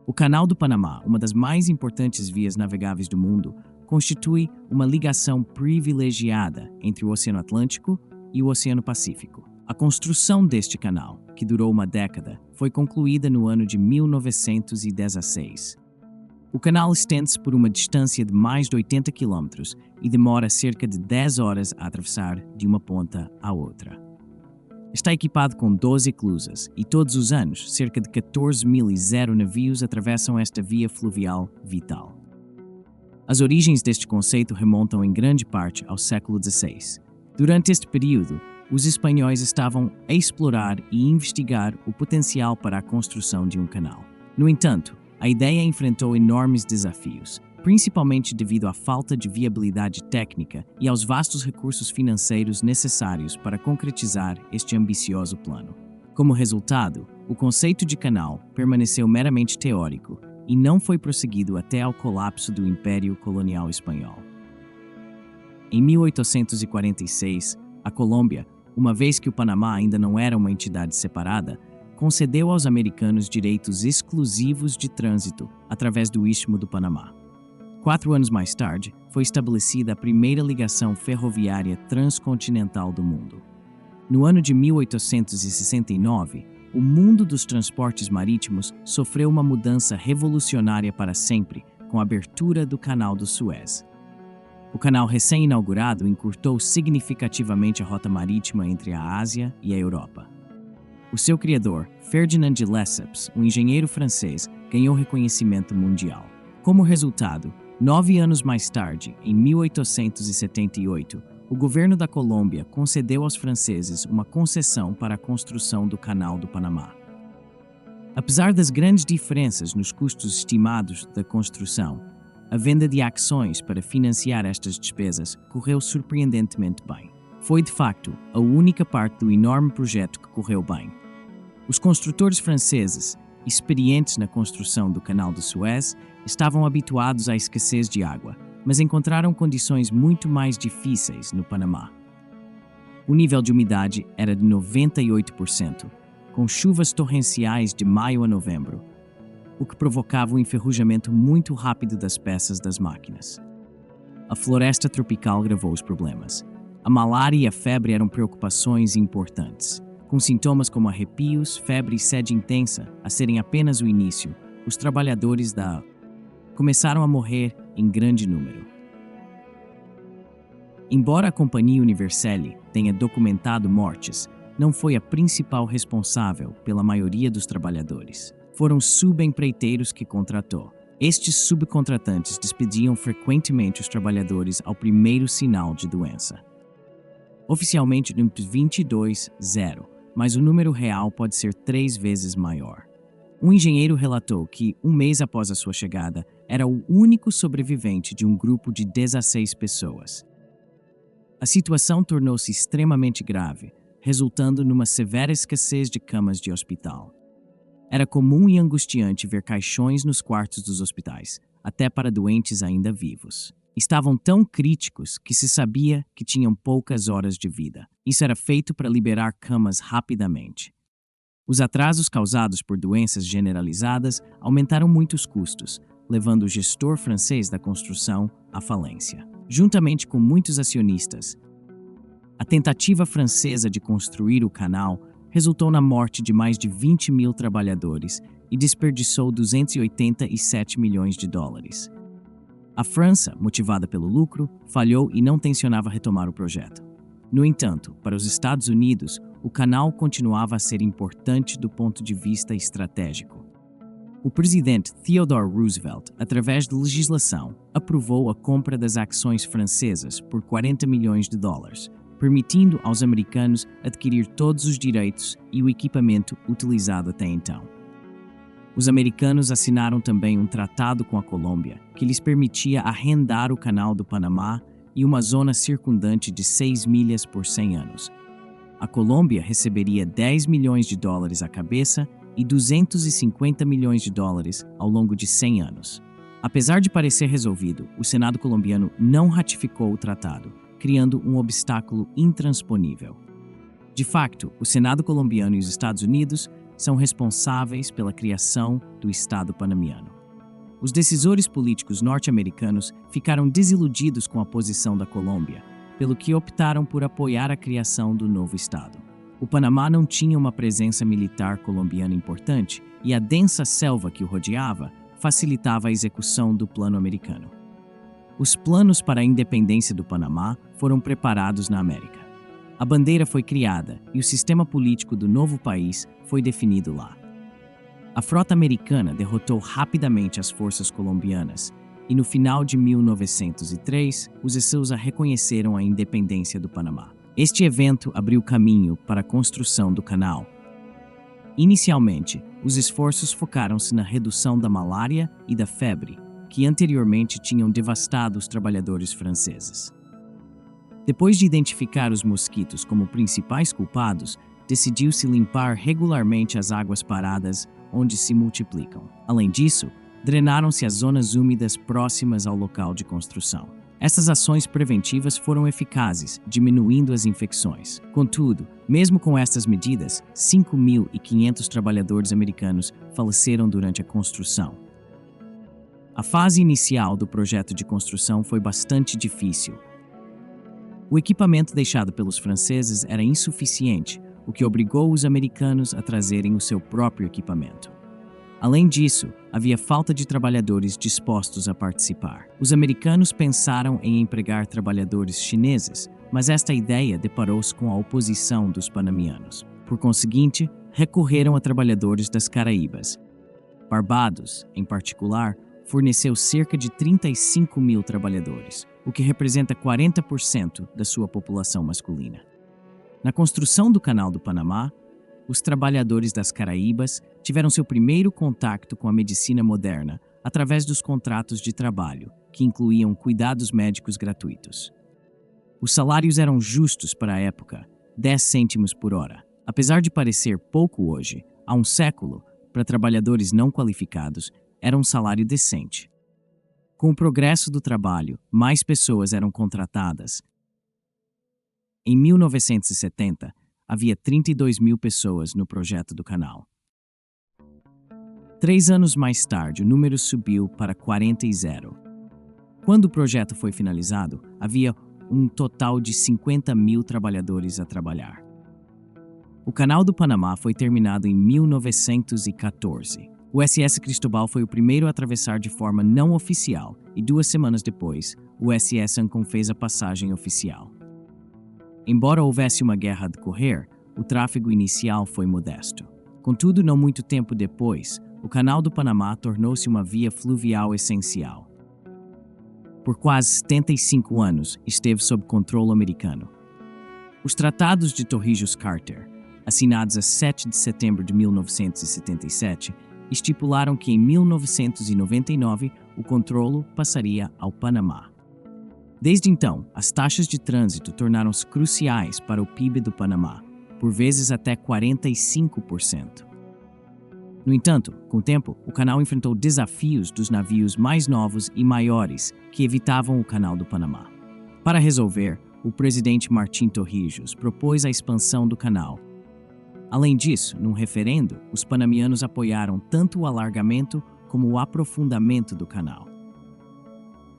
O Canal do Panamá, uma das mais importantes vias navegáveis do mundo, constitui uma ligação privilegiada entre o Oceano Atlântico e o Oceano Pacífico. A construção deste canal, que durou uma década, foi concluída no ano de 1916. O canal estende-se por uma distância de mais de 80 quilômetros e demora cerca de 10 horas a atravessar de uma ponta à outra. Está equipado com 12 eclusas e todos os anos cerca de 14.000 navios atravessam esta via fluvial vital. As origens deste conceito remontam em grande parte ao século XVI. Durante este período, os espanhóis estavam a explorar e investigar o potencial para a construção de um canal. No entanto, a ideia enfrentou enormes desafios, principalmente devido à falta de viabilidade técnica e aos vastos recursos financeiros necessários para concretizar este ambicioso plano. Como resultado, o conceito de canal permaneceu meramente teórico e não foi prosseguido até ao colapso do Império Colonial Espanhol. Em 1846, a Colômbia, uma vez que o Panamá ainda não era uma entidade separada, concedeu aos americanos direitos exclusivos de trânsito através do Istmo do Panamá. 4 anos mais tarde, foi estabelecida a primeira ligação ferroviária transcontinental do mundo. No ano de 1869, o mundo dos transportes marítimos sofreu uma mudança revolucionária para sempre com a abertura do Canal do Suez. O canal recém-inaugurado encurtou significativamente a rota marítima entre a Ásia e a Europa. O seu criador, Ferdinand de Lesseps, um engenheiro francês, ganhou reconhecimento mundial. Como resultado, 9 anos mais tarde, em 1878, o governo da Colômbia concedeu aos franceses uma concessão para a construção do Canal do Panamá. Apesar das grandes diferenças nos custos estimados da construção, a venda de ações para financiar estas despesas correu surpreendentemente bem. Foi, de facto, a única parte do enorme projeto que correu bem. Os construtores franceses, experientes na construção do Canal do Suez, estavam habituados à escassez de água, mas encontraram condições muito mais difíceis no Panamá. O nível de umidade era de 98%, com chuvas torrenciais de maio a novembro, o que provocava um enferrujamento muito rápido das peças das máquinas. A floresta tropical gravou os problemas. A malária e a febre eram preocupações importantes. Com sintomas como arrepios, febre e sede intensa a serem apenas o início, os trabalhadores começaram a morrer em grande número. Embora a Companhia Universelle tenha documentado mortes, não foi a principal responsável pela maioria dos trabalhadores. Foram subempreiteiros que contratou. Estes subcontratantes despediam frequentemente os trabalhadores ao primeiro sinal de doença. Oficialmente, o número 22,0, mas o número real pode ser 3 vezes maior. Um engenheiro relatou que, um mês após a sua chegada, era o único sobrevivente de um grupo de 16 pessoas. A situação tornou-se extremamente grave, resultando numa severa escassez de camas de hospital. Era comum e angustiante ver caixões nos quartos dos hospitais, até para doentes ainda vivos. Estavam tão críticos que se sabia que tinham poucas horas de vida. Isso era feito para liberar camas rapidamente. Os atrasos causados por doenças generalizadas aumentaram muito os custos, levando o gestor francês da construção à falência. Juntamente com muitos acionistas, a tentativa francesa de construir o canal resultou na morte de mais de 20.000 trabalhadores e desperdiçou 287 milhões de dólares. A França, motivada pelo lucro, falhou e não tencionava retomar o projeto. No entanto, para os Estados Unidos, o canal continuava a ser importante do ponto de vista estratégico. O presidente Theodore Roosevelt, através de legislação, aprovou a compra das ações francesas por 40 milhões de dólares, permitindo aos americanos adquirir todos os direitos e o equipamento utilizado até então. Os americanos assinaram também um tratado com a Colômbia, que lhes permitia arrendar o Canal do Panamá e uma zona circundante de 6 milhas por 100 anos. A Colômbia receberia 10 milhões de dólares à cabeça e 250 milhões de dólares ao longo de 100 anos. Apesar de parecer resolvido, o Senado colombiano não ratificou o tratado, criando um obstáculo intransponível. De facto, o Senado colombiano e os Estados Unidos são responsáveis pela criação do Estado panamiano. Os decisores políticos norte-americanos ficaram desiludidos com a posição da Colômbia, pelo que optaram por apoiar a criação do novo Estado. O Panamá não tinha uma presença militar colombiana importante e a densa selva que o rodeava facilitava a execução do plano americano. Os planos para a independência do Panamá foram preparados na América. A bandeira foi criada e o sistema político do novo país foi definido lá. A frota americana derrotou rapidamente as forças colombianas e no final de 1903, os Sousa reconheceram a independência do Panamá. Este evento abriu caminho para a construção do canal. Inicialmente, os esforços focaram-se na redução da malária e da febre, que anteriormente tinham devastado os trabalhadores franceses. Depois de identificar os mosquitos como principais culpados, decidiu-se limpar regularmente as águas paradas onde se multiplicam. Além disso, drenaram-se as zonas úmidas próximas ao local de construção. Essas ações preventivas foram eficazes, diminuindo as infecções. Contudo, mesmo com estas medidas, 5.500 trabalhadores americanos faleceram durante a construção. A fase inicial do projeto de construção foi bastante difícil. O equipamento deixado pelos franceses era insuficiente, o que obrigou os americanos a trazerem o seu próprio equipamento. Além disso, havia falta de trabalhadores dispostos a participar. Os americanos pensaram em empregar trabalhadores chineses, mas esta ideia deparou-se com a oposição dos panamianos. Por conseguinte, recorreram a trabalhadores das Caraíbas. Barbados, em particular, forneceu cerca de 35.000 trabalhadores, o que representa 40% da sua população masculina. Na construção do Canal do Panamá, os trabalhadores das Caraíbas tiveram seu primeiro contato com a medicina moderna através dos contratos de trabalho, que incluíam cuidados médicos gratuitos. Os salários eram justos para a época, 10 cêntimos por hora. Apesar de parecer pouco hoje, há um século, para trabalhadores não qualificados, era um salário decente. Com o progresso do trabalho, mais pessoas eram contratadas. Em 1970, havia 32.000 pessoas no projeto do canal. 3 anos mais tarde, o número subiu para 40. Quando o projeto foi finalizado, havia um total de 50.000 trabalhadores a trabalhar. O Canal do Panamá foi terminado em 1914. O SS Cristobal foi o primeiro a atravessar de forma não oficial e 2 semanas depois, o SS Ancon fez a passagem oficial. Embora houvesse uma guerra a decorrer, o tráfego inicial foi modesto. Contudo, não muito tempo depois, o Canal do Panamá tornou-se uma via fluvial essencial. Por quase 75 anos, esteve sob controle americano. Os Tratados de Torrijos-Carter, assinados a 7 de setembro de 1977, estipularam que em 1999 o controlo passaria ao Panamá. Desde então, as taxas de trânsito tornaram-se cruciais para o PIB do Panamá, por vezes até 45%. No entanto, com o tempo, o canal enfrentou desafios dos navios mais novos e maiores que evitavam o Canal do Panamá. Para resolver, o presidente Martim Torrijos propôs a expansão do canal. Além disso, num referendo, os panamianos apoiaram tanto o alargamento como o aprofundamento do canal.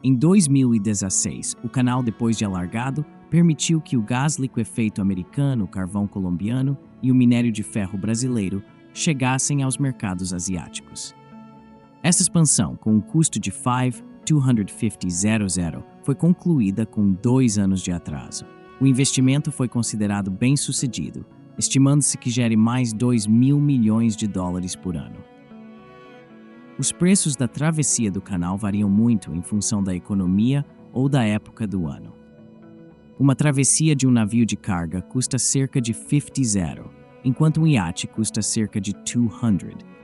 Em 2016, o canal, depois de alargado, permitiu que o gás liquefeito americano, o carvão colombiano e o minério de ferro brasileiro chegassem aos mercados asiáticos. Essa expansão, com um custo de 5.250.000, foi concluída com 2 anos de atraso. O investimento foi considerado bem-sucedido, estimando-se que gere mais 2.000 milhões de dólares por ano. Os preços da travessia do canal variam muito em função da economia ou da época do ano. Uma travessia de um navio de carga custa cerca de 50, enquanto um iate custa cerca de 200.